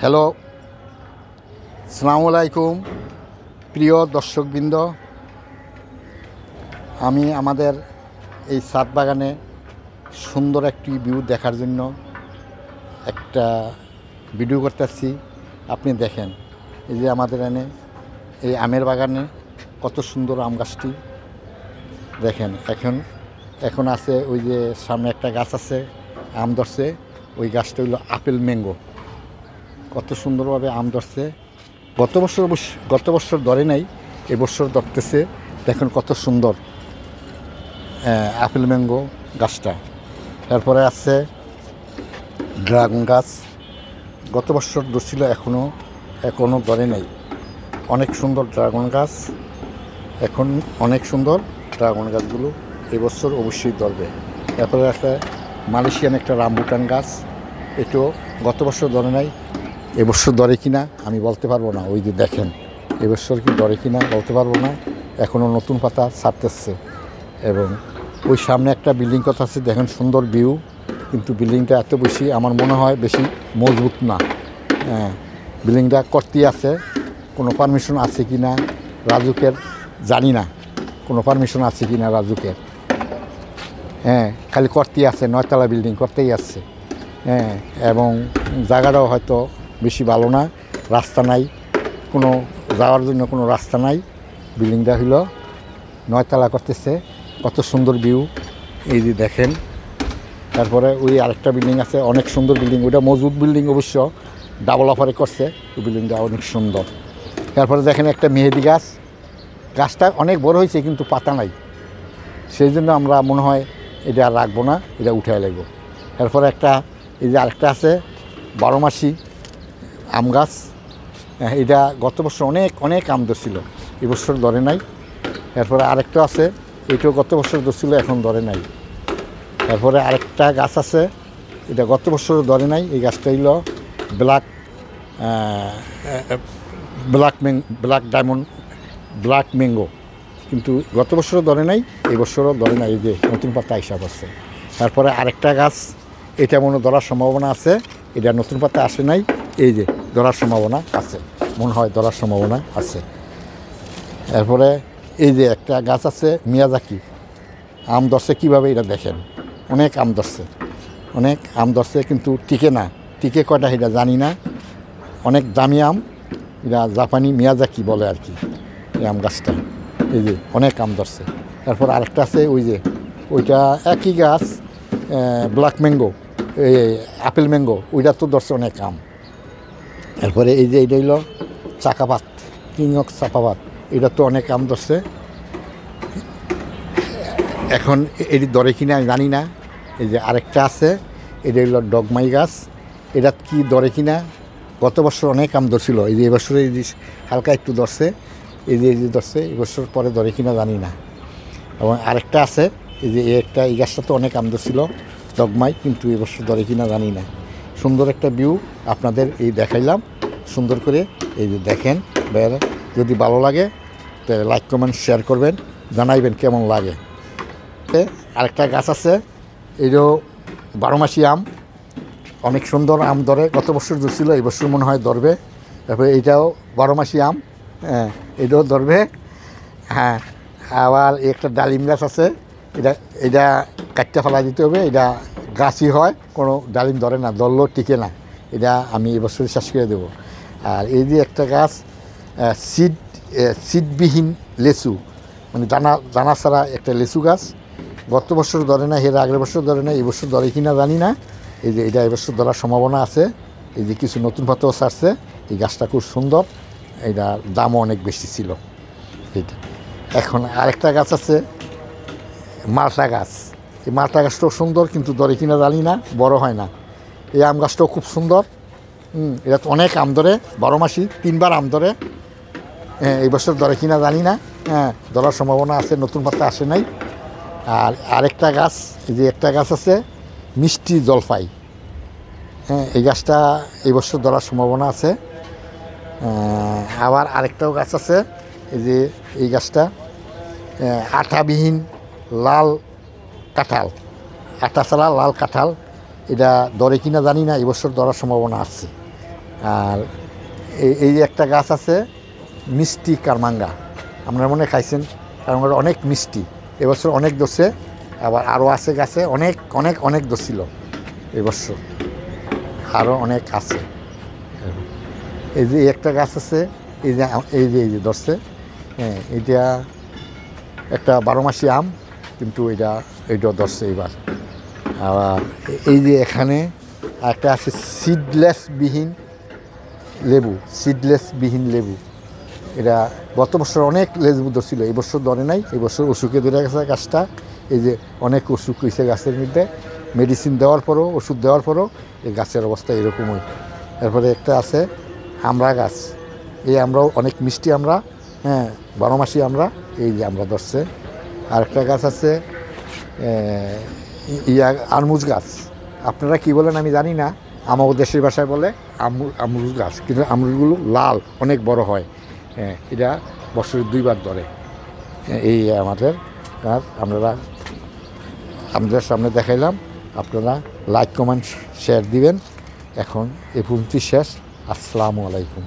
Hello, আসসালামু আলাইকুম প্রিয় দর্শকবৃন্দ। আমি আমাদের এই ছাদ বাগানে সুন্দর একটি ভিউ দেখার জন্য একটা ভিডিও করতেছি। আপনি দেখেন, এই যে আমাদের এনে এই আমের বাগানে কত সুন্দর আম গাছটি দেখেন। এখন আছে ওই যে সামনে একটা গাছ আছে, আম ধরছে। ওই গাছটা হইল আপেল ম্যাঙ্গো। কত সুন্দরভাবে আম ধরছে। গত বছর ধরে নাই, এবছর ধরতেছে। দেখুন কত সুন্দর আপেল ম্যাঙ্গো গাছটা। তারপরে আছে ড্রাগন গাছ। গত বছর ধরছিল, এখনও ধরে নাই। অনেক সুন্দর ড্রাগন গাছ, এখন অনেক সুন্দর ড্রাগন গাছগুলো। এবছর অবশ্যই ধরবে। তারপরে আছে মালয়েশিয়ান একটা রামবুটান গাছ। এটাও গত বছর ধরে নাই, এবছর ধরে কিনা আমি বলতে পারবো না। ওই যে দেখেন, এবছর কি ধরে কিনা বলতে পারবো না। এখনও নতুন পাতা ছাড়তেছে। এবং ওই সামনে একটা বিল্ডিং কথা আছে, দেখেন সুন্দর ভিউ। কিন্তু বিল্ডিংটা এত বেশি আমার মনে হয় বেশি মজবুত না। বিল্ডিংটা করতে আছে, কোনো পারমিশন আছে কি না রাজুকের জানি না। কোনো পারমিশন আছে কি না রাজুকের। খালি করতে আছে, 9তলা বিল্ডিং করতেই আসছে। এবং জায়গাটাও হয়তো বেশি ভালো না, রাস্তা নাই, কোনো যাওয়ার জন্য কোনো রাস্তা নাই। বিল্ডিংটা হইল 9তলা করতেছে। কত সুন্দর ভিউ, এই যে দেখেন। তারপরে ওই আরেকটা বিল্ডিং আছে, অনেক সুন্দর বিল্ডিং। ওইটা মজবুত বিল্ডিং, অবশ্য ডাবল অফারে করছে। ওই বিল্ডিংটা অনেক সুন্দর। তারপরে দেখেন একটা মেহেদি গাছ। গাছটা অনেক বড় হয়েছে, কিন্তু পাতা নাই। সেই জন্য আমরা মনে হয় এটা আর রাখবো না, এটা উঠে লাগবো। তারপরে এই যে আরেকটা আছে 12 মাসি আম গাছ। এটা গত বছর অনেক আম ধরছিল, এবছর ধরে নাই। এরপরে আরেকটা আছে, এটাও গত বছর ধরছিল, এখন ধরে নাই। তারপরে আরেকটা গাছ আছে, এটা গত বছর ধরে নাই। এই গাছটা হইল ব্ল্যাক ম্যাঙ্গো, কিন্তু গত বছরও ধরে নাই, এই বছরও ধরে নাই। এই যে নতুন পাতা হিসাব আছে। তারপরে আরেকটা গাছ, এটা মনে ধরার সম্ভাবনা আছে। এটা নতুন পাতা আসে নাই, এই যে ধরার সম্ভাবনা আছে, মনে হয় ধরার সম্ভাবনা আছে। এরপরে এই যে একটা গাছ আছে মিয়াজাকি। আম ধরছে কীভাবে এটা দেখেন, অনেক আম ধরছে, কিন্তু টিকে না। টিকে কয়টা এটা জানি না। অনেক দামি আম, এটা জাপানি মিয়াজাকি বলে আর কি এই আম গাছটা। এই যে অনেক আম ধরছে। তারপর আরেকটা আছে, ওইটা একই গাছ, ব্ল্যাক ম্যাঙ্গো, এই আপেল ম্যাঙ্গো, ওইটা তো ধরছে অনেক আম। এরপরে এই যে এটা হইল চাকাপাত, কিং অফ চাপাপাত, এটা তো অনেক আম ধরছে। এখন এটি ধরে কিনা আমি জানি না। এই যে আরেকটা আছে, এটা হইল ডগমাই গাছ। এটা কি ধরে কিনা, গত বছর অনেক আম ধরছিল। এই যে এবছর এই যে হালকা একটু ধরছে, এই যে ধরছে। এবছর পরে ধরে কিনা জানি না। এবং আরেকটা আছে, এই গাছটা তো অনেক আম ধরছিল ডগমাই, কিন্তু এবছর ধরে কিনা জানি না। সুন্দর একটা ভিউ আপনাদের এই দেখাইলাম সুন্দর করে। এই যে দেখেন, যদি ভালো লাগে তাহলে লাইক কমেন্ট শেয়ার করবেন, জানাইবেন কেমন লাগে। আরেকটা গাছ আছে, এটাও 12 মাসি আম, অনেক সুন্দর আম ধরে। গত বছর ধরছিল, এই বছর মনে হয় ধরবে। তারপরে এইটাও 12 মাসি আম, এটাও ধরবে। আবার একটা ডালিম গাছ আছে, এটা কাটতে ফেলা দিতে হবে। এটা গাছই হয়, কোনো ডালিম ধরে না, ধরলেও টিকে না। এটা আমি এবছর শেষ করে দেবো। আর এই যে একটা গাছ সিডবিহীন লেচু, মানে দানা ছাড়া একটা লেচু গাছ। গত বছর ধরে না, এর আগের বছর ধরে না, এবছর ধরে কিনা জানি না। এই যে এটা এবছর ধরার সম্ভাবনা আছে। এই যে কিছু নতুন পাতাও ছাড়ছে। এই গাছটা খুব সুন্দর, এটার দামও অনেক বেশি ছিল এটা। এখন আরেকটা গাছ আছে মালটা গাছ। এই মালটা গাছটাও সুন্দর, কিন্তু ধরে কিনা জানি না, বড় হয় না। এই আম গাছটাও খুব সুন্দর। এটা তো অনেক আম ধরে, 12 মাসি 3বার আম ধরে। এই বছর ধরে কিনা জানি না, ধরার সম্ভাবনা আছে, নতুন পাতা আসে নাই। আর আরেকটা গাছ, এই যে একটা গাছ আছে মিষ্টি জলপাই। এই গাছটা এই বছর ধরার সম্ভাবনা আছে। আবার আরেকটাও গাছ আছে, এই যে এই গাছটা আঠাবিহীন লাল কাঁঠাল, আটা ছাড়া লাল কাঁঠাল। এটা ধরে কিনা জানি না, এবছর ধরার সম্ভাবনা আছে। আর এই যে একটা গাছ আছে মিষ্টি কারমাঙ্গা, আপনারা মনে হয় খাইছেন, কারমাঙ্গাটা অনেক মিষ্টি, এবছর অনেক ধরছে, আবার আরও আছে গাছে অনেক অনেক অনেক ধরছিল এবছর, আরও অনেক আছে। এই যে একটা গাছ আছে, এই যে ধরছে, হ্যাঁ এটা একটা 12 মাসি আম, কিন্তু এইটাও ধরছে এবার। আবার এই যে এখানে একটা আছে সিডলেসবিহীন লেবু, এটা গত বছর অনেক লেবু ধরছিল, এই বছর ধরে নাই, এই বছর অসুখে ধরে গেছে গাছটা। এই যে অনেক অসুখ হয়েছে গাছের মধ্যে, মেডিসিন দেওয়ার পরও, ওষুধ দেওয়ার পরও এই গাছের অবস্থা এরকমই। এরপরে একটা আছে আমড়া গাছ, এই আমরাও অনেক মিষ্টি আমরা, হ্যাঁ 12 মাসি আমরা, এই যে আমরা ধরছে। আর একটা গাছ আছে আরমুজ গাছ, আপনারা কি বলেন আমি জানি না, আমাদের দেশের ভাষায় বলে আমরুজ গাছ, কিন্তু আমরুজগুলো লাল, অনেক বড় হয়, হ্যাঁ এটা বছরে 2 বার ধরে। এই আমাদের গাছ আপনাদের সামনে দেখাইলাম, আপনারা লাইক কমেন্ট শেয়ার দিবেন। এখন এই পর্যন্ত শেষ। আসসালামু আলাইকুম।